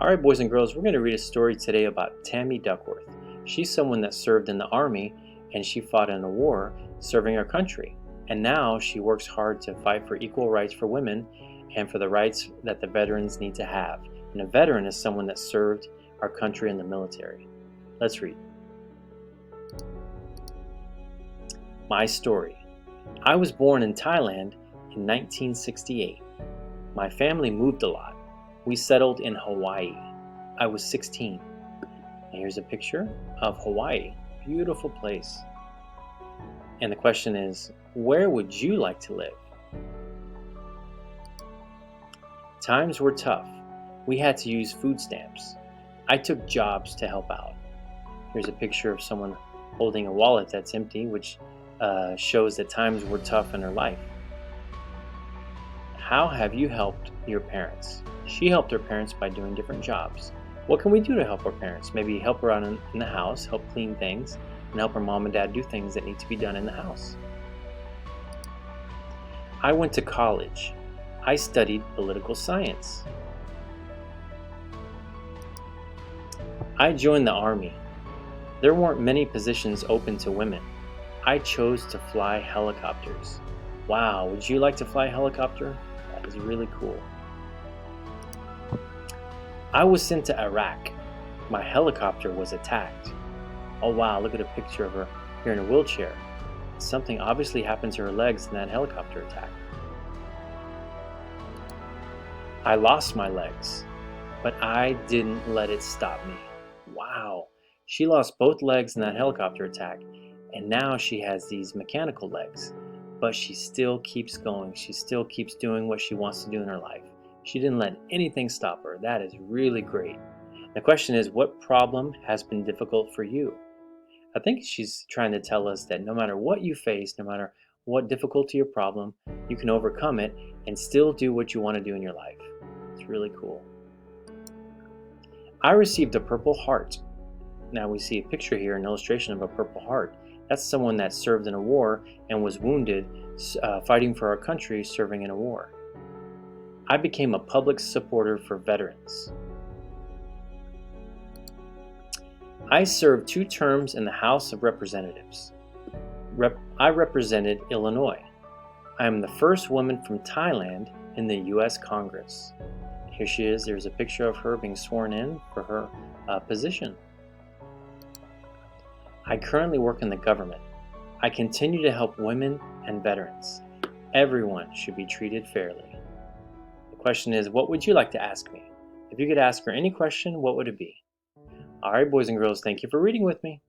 All right, boys and girls, we're going to read a story today about Tammy Duckworth. She's someone that served in the Army and she fought in a war serving our country. And now she works hard to fight for equal rights for women and for the rights that the veterans need to have. And a veteran is someone that served our country in the military. Let's read. My story. I was born in Thailand in 1968. My family moved a lot. We settled in Hawaii. I was 16. And here's a picture of Hawaii. Beautiful place. And the question is, where would you like to live? Times were tough. We had to use food stamps. I took jobs to help out. Here's a picture of someone holding a wallet that's empty, which shows that times were tough in her life. How have you helped your parents? She helped her parents by doing different jobs. What can we do to help our parents? Maybe help her out in the house, help clean things, and help her mom and dad do things that need to be done in the house. I went to college. I studied political science. I joined the Army. There weren't many positions open to women. I chose to fly helicopters. Wow, would you like to fly a helicopter? That is really cool. I was sent to Iraq. My helicopter was attacked. Oh wow, look at a picture of her here in a wheelchair. Something obviously happened to her legs in that helicopter attack. I lost my legs, but I didn't let it stop me. Wow, she lost both legs in that helicopter attack, and now she has these mechanical legs. But she still keeps going. She still keeps doing what she wants to do in her life. She didn't let anything stop her. That is really great. The question is, what problem has been difficult for you? I think she's trying to tell us that no matter what you face, no matter what difficulty or problem, you can overcome it and still do what you want to do in your life. It's really cool. I received a Purple Heart. Now we see a picture here, an illustration of a Purple Heart. That's someone that served in a war and was wounded fighting for our country, serving in a war. I became a public supporter for veterans. I served 2 terms in the House of Representatives. I represented Illinois. I am the first woman from Thailand in the U.S. Congress. Here she is. There's a picture of her being sworn in for her position. I currently work in the government. I continue to help women and veterans. Everyone should be treated fairly. The question is, what would you like to ask me? If you could ask her any question, what would it be? All right, boys and girls, thank you for reading with me.